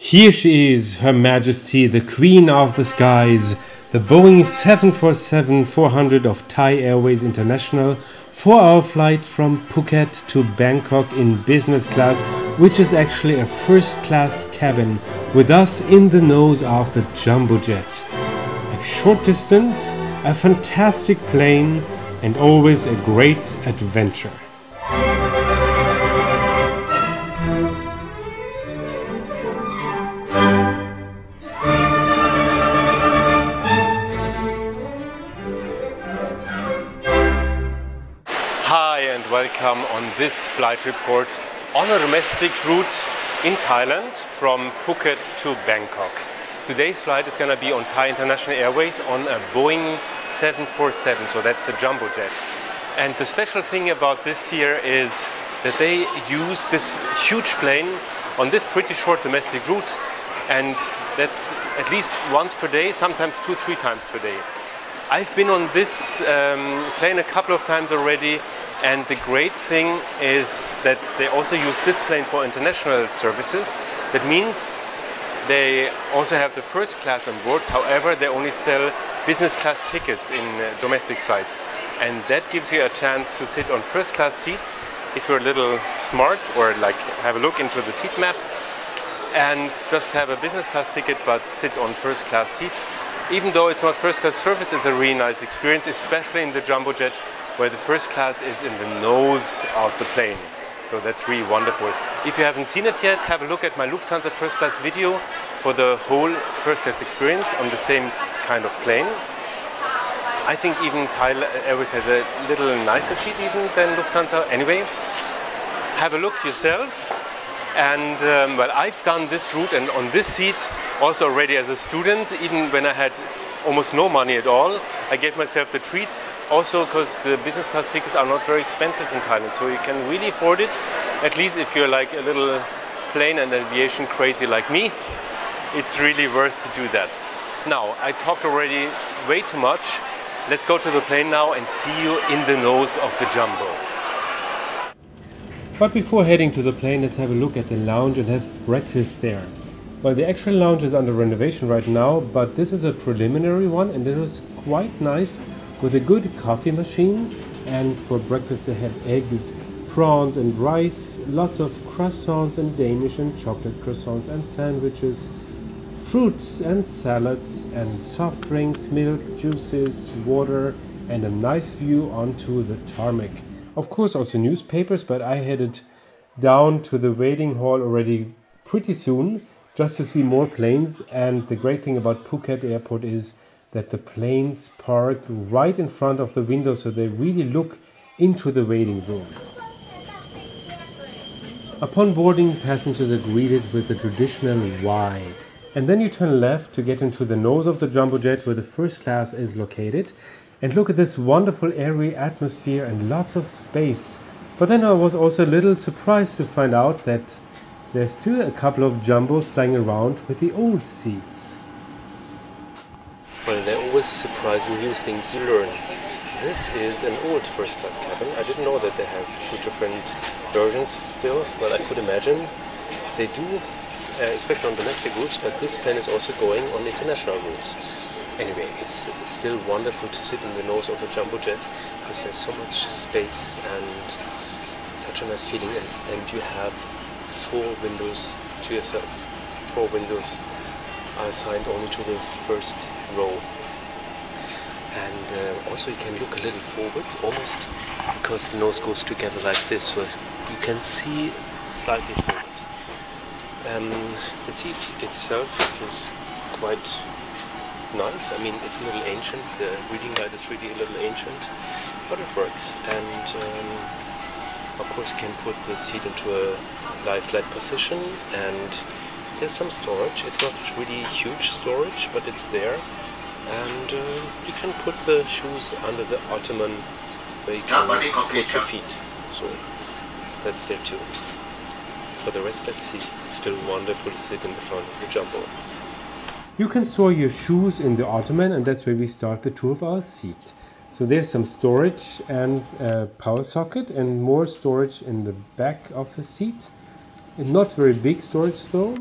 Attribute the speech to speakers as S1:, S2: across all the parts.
S1: Here she is, Her Majesty, the Queen of the Skies, the Boeing 747-400 of Thai Airways International, 4-hour flight from Phuket to Bangkok in business class, which is actually a first-class cabin, with us in the nose of the jumbo jet. A short distance, a fantastic plane, and always a great adventure. Hi and welcome on this flight report on a domestic route in Thailand from Phuket to Bangkok. Today's flight is going to be on Thai International Airways on a Boeing 747, so that's the jumbo jet. And the special thing about this here is that they use this huge plane on this pretty short domestic route, and that's at least once per day, sometimes 2-3 times per day. I've been on this plane a couple of times already, and the great thing is that they also use this plane for international services. That means they also have the first class on board. However, they only sell business class tickets in domestic flights, and that gives you a chance to sit on first class seats if you're a little smart, or like have a look into the seat map and just have a business class ticket but sit on first class seats. Even though it's not first class service, it's a really nice experience, especially in the jumbo jet, where the first class is in the nose of the plane. So that's really wonderful. If you haven't seen it yet, have a look at my Lufthansa first class video for the whole first class experience on the same kind of plane. I think even Thai Airways has a little nicer seat even than Lufthansa. Anyway, have a look yourself. And well, I've done this route and on this seat also already as a student, even when I had almost no money at all. I gave myself the treat also because the business class tickets are not very expensive in Thailand, so you can really afford it, at least if you're like a little plane and aviation crazy like me. It's really worth to do that. Now, I talked already way too much. Let's go to the plane now and see you in the nose of the jumbo. But before heading to the plane, let's have a look at the lounge and have breakfast there. Well, the actual lounge is under renovation right now, but this is a preliminary one, and it was quite nice with a good coffee machine. And for breakfast they had eggs, prawns and rice, lots of croissants and Danish and chocolate croissants and sandwiches, fruits and salads and soft drinks, milk, juices, water, and a nice view onto the tarmac. Of course also newspapers, but I headed down to the waiting hall already pretty soon just to see more planes. And the great thing about Phuket airport is that the planes park right in front of the window, so they really look into the waiting room. Upon boarding, passengers are greeted with the traditional Y. And then you turn left to get into the nose of the jumbo jet where the first class is located. And look at this wonderful airy atmosphere and lots of space. But then I was also a little surprised to find out that there's still a couple of jumbos flying around with the old seats.
S2: Well, there are always surprising new things you learn. This is an old first class cabin. I didn't know that they have two different versions still, but I could imagine they do, especially on domestic routes, but this plane is also going on international routes. Anyway, it's still wonderful to sit in the nose of a jumbo jet because there's so much space and such a nice feeling, and you have 4 windows to yourself. 4 windows are assigned only to the first row, and also you can look a little forward almost because the nose goes together like this, so you can see slightly forward. The seats itself is quite nice. I mean, it's a little ancient. The reading light is really a little ancient, but it works. And of course you can put the seat into a lie-flat position, and there's some storage. It's not really huge storage, but it's there. And you can put the shoes under the ottoman where you can put your feet. So that's there too. For the rest, let's see. It's still wonderful to sit in the front of the jumbo.
S1: You can store your shoes in the ottoman, and that's where we start the tour of our seat. So there's some storage and a power socket and more storage in the back of the seat. And not very big storage though.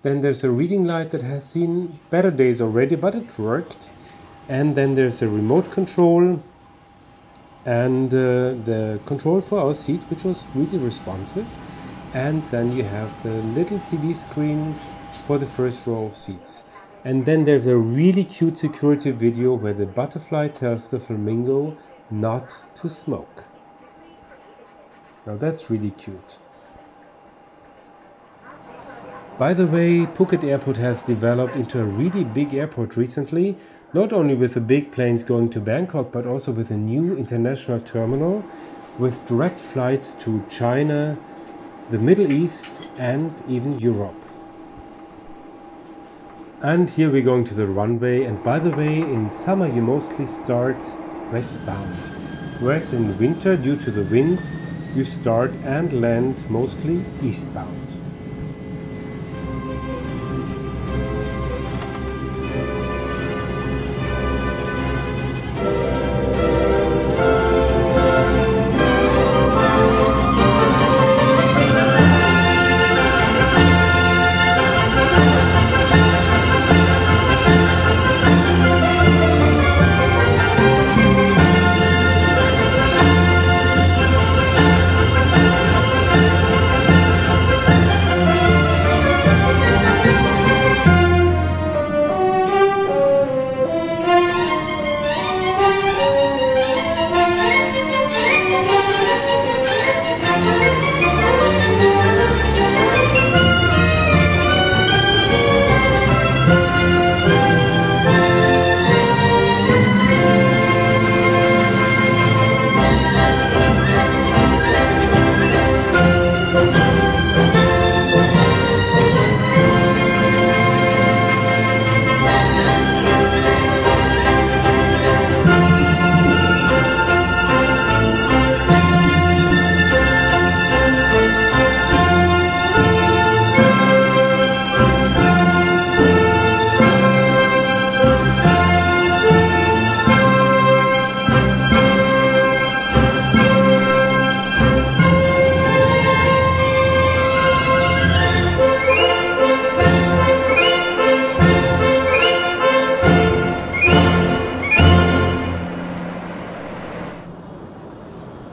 S1: Then there's a reading light that has seen better days already, but it worked. And then there's a remote control and the control for our seat, which was really responsive. And then you have the little TV screen for the first row of seats. And then there's a really cute security video where the butterfly tells the flamingo not to smoke. Now that's really cute. By the way, Phuket Airport has developed into a really big airport recently, not only with the big planes going to Bangkok, but also with a new international terminal with direct flights to China, the Middle East and even Europe. And here we're going to the runway, and by the way, in summer you mostly start westbound, whereas in winter, due to the winds, you start and land mostly eastbound.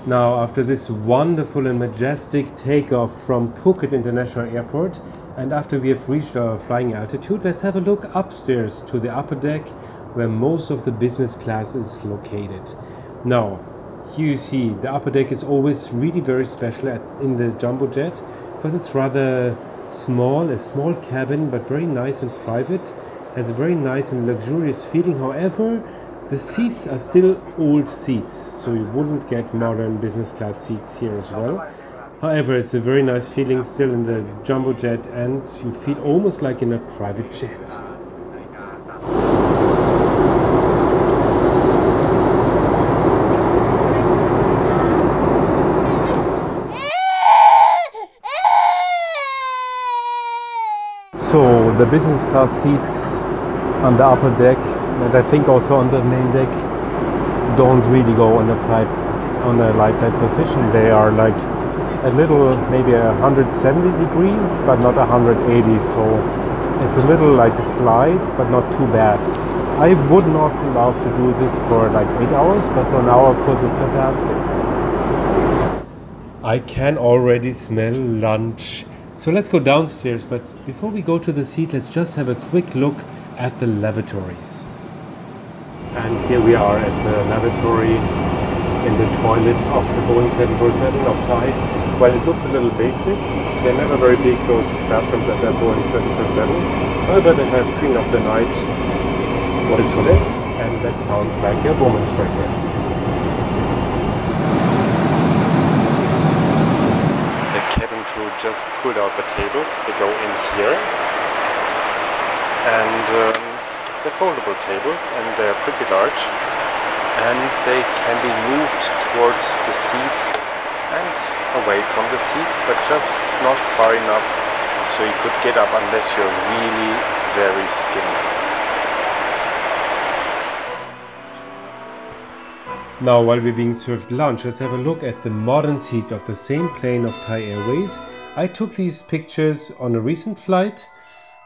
S1: Now, after this wonderful and majestic takeoff from Phuket International Airport, and after we have reached our flying altitude, let's have a look upstairs to the upper deck where most of the business class is located. Now, here you see the upper deck is always really very special in the jumbo jet because it's rather small, a small cabin, but very nice and private, has a very nice and luxurious feeling. However, the seats are still old seats, so you wouldn't get modern business class seats here as well. However, it's a very nice feeling still in the jumbo jet, and you feel almost like in a private jet. So the business class seats on the upper deck, and I think also on the main deck, don't really go on the flight, on the light flight position. They are like a little, maybe 170 degrees, but not 180. So it's a little like a slide, but not too bad. I would not love to do this for like 8 hours, but for an hour, of course, it's fantastic. I can already smell lunch. So let's go downstairs, but before we go to the seat, let's just have a quick look at the lavatories. And here we are at the lavatory in the toilet of the Boeing 747 of Khai. Well, it looks a little basic. They're never very big, those bathrooms at that Boeing 747. However, they have Queen of the Night water toilet, and that sounds like a woman's fragrance. The cabin crew just pulled out the tables. They go in here. And they're foldable tables, and they're pretty large, and they can be moved towards the seat and away from the seat, but just not far enough so you could get up unless you're really very skinny. Now, while we're being served lunch, let's have a look at the modern seats of the same plane of Thai Airways. I took these pictures on a recent flight,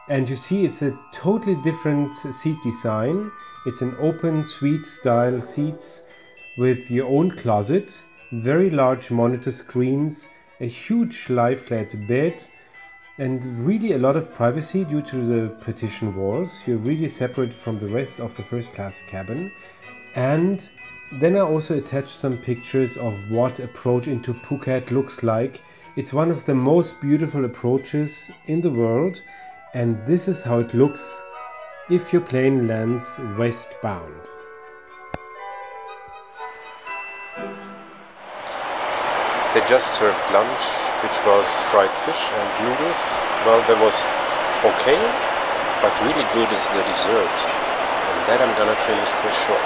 S1: And you see it's a totally different seat design. It's an open suite style seats with your own closet, very large monitor screens, a huge lie-flat bed, and really a lot of privacy due to the partition walls. You're really separated from the rest of the first class cabin. And then I also attached some pictures of what approach into Phuket looks like. It's one of the most beautiful approaches in the world, and this is how it looks if your plane lands westbound.
S2: They just served lunch, which was fried fish and noodles. Well, that was okay, but really good is the dessert, and that I'm gonna finish for sure.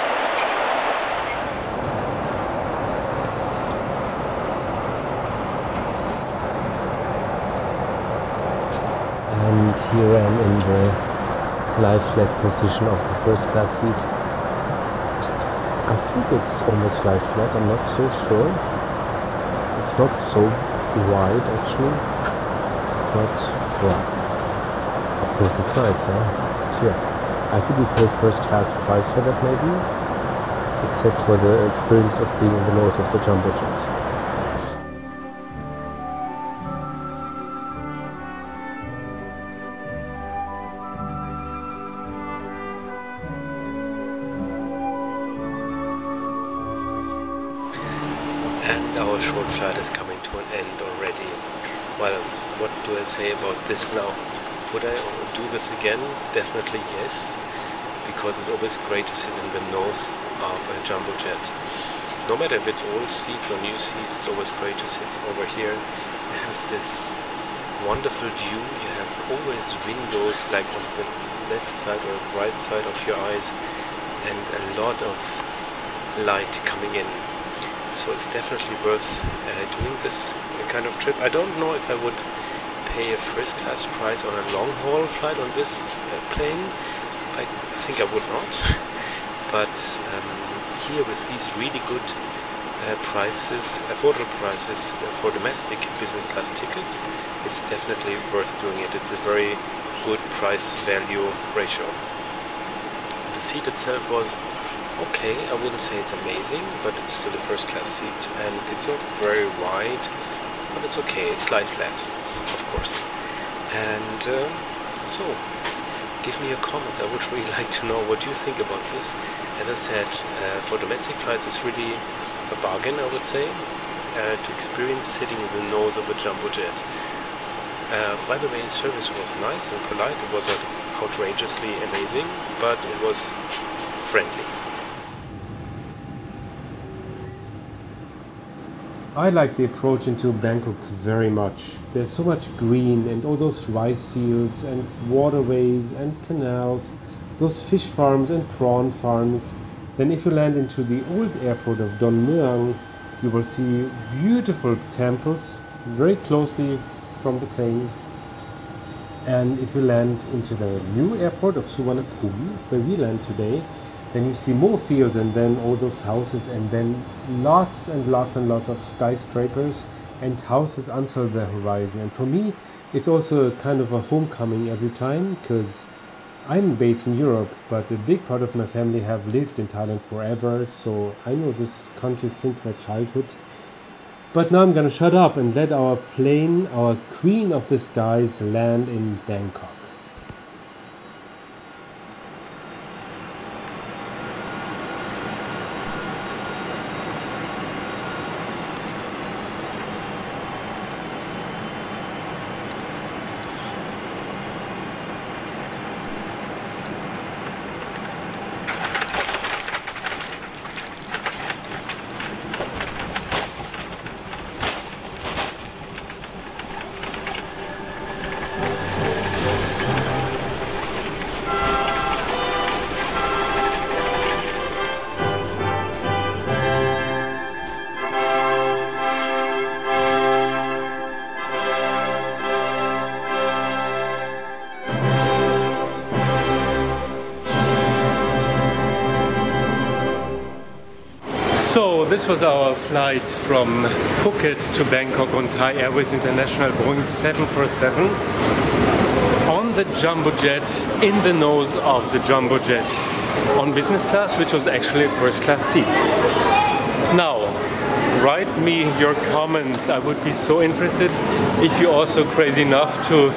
S1: And here I am in the lie-flat position of the first class seat. I think it's almost lie-flat, I'm not so sure. It's not so wide actually, but yeah, of course it's nice, yeah? It's clear. I couldn't pay first class price for that maybe, except for the experience of being in the nose of the jumbo jet.
S2: And our short flight is coming to an end already. Well, what do I say about this now? Would I do this again? Definitely yes, because it's always great to sit in the nose of a jumbo jet. No matter if it's old seats or new seats, it's always great to sit over here. You have this wonderful view. You have always windows like on the left side or right side of your eyes, and a lot of light coming in. So it's definitely worth doing this kind of trip. I don't know if I would pay a first class price on a long haul flight on this plane. I think I would not. But here with these really good prices, affordable prices for domestic business class tickets, it's definitely worth doing it. It's a very good price value ratio. The seat itself was okay. I wouldn't say it's amazing, but it's still a first class seat, and it's not very wide, but it's okay. It's lie flat, of course. And so give me your comments. I would really like to know what you think about this. As I said, for domestic flights it's really a bargain, I would say, to experience sitting in the nose of a jumbo jet. By the way, service was nice and polite. It wasn't outrageously amazing, but it was friendly.
S1: I like the approach into Bangkok very much. There's so much green and all those rice fields and waterways and canals, those fish farms and prawn farms. Then if you land into the old airport of Don Mueang, you will see beautiful temples very closely from the plane. And if you land into the new airport of Suvarnabhumi, where we land today, then you see more fields and then all those houses, and then lots and lots and lots of skyscrapers and houses until the horizon. And for me, it's also kind of a homecoming every time, because I'm based in Europe, but a big part of my family have lived in Thailand forever, so I know this country since my childhood. But now I'm gonna shut up and let our plane, our queen of the skies, land in Bangkok. So this was our flight from Phuket to Bangkok on Thai Airways International Boeing 747. On on the jumbo jet, in the nose of the jumbo jet, on business class, which was actually a first class seat. Now, write me your comments. I would be so interested if you're also crazy enough to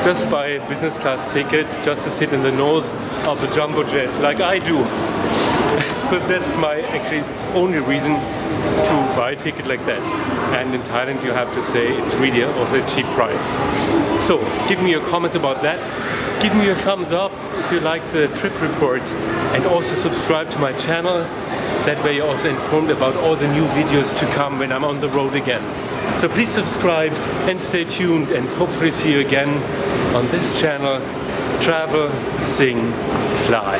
S1: just buy a business class ticket just to sit in the nose of a jumbo jet like I do. Because that's my actually only reason to buy a ticket like that. And in Thailand you have to say it's really also a cheap price. So give me your comments about that. Give me a thumbs up if you like the trip report, and also subscribe to my channel. That way you're also informed about all the new videos to come when I'm on the road again. So please subscribe and stay tuned, and hopefully see you again on this channel. Travel, sing, fly.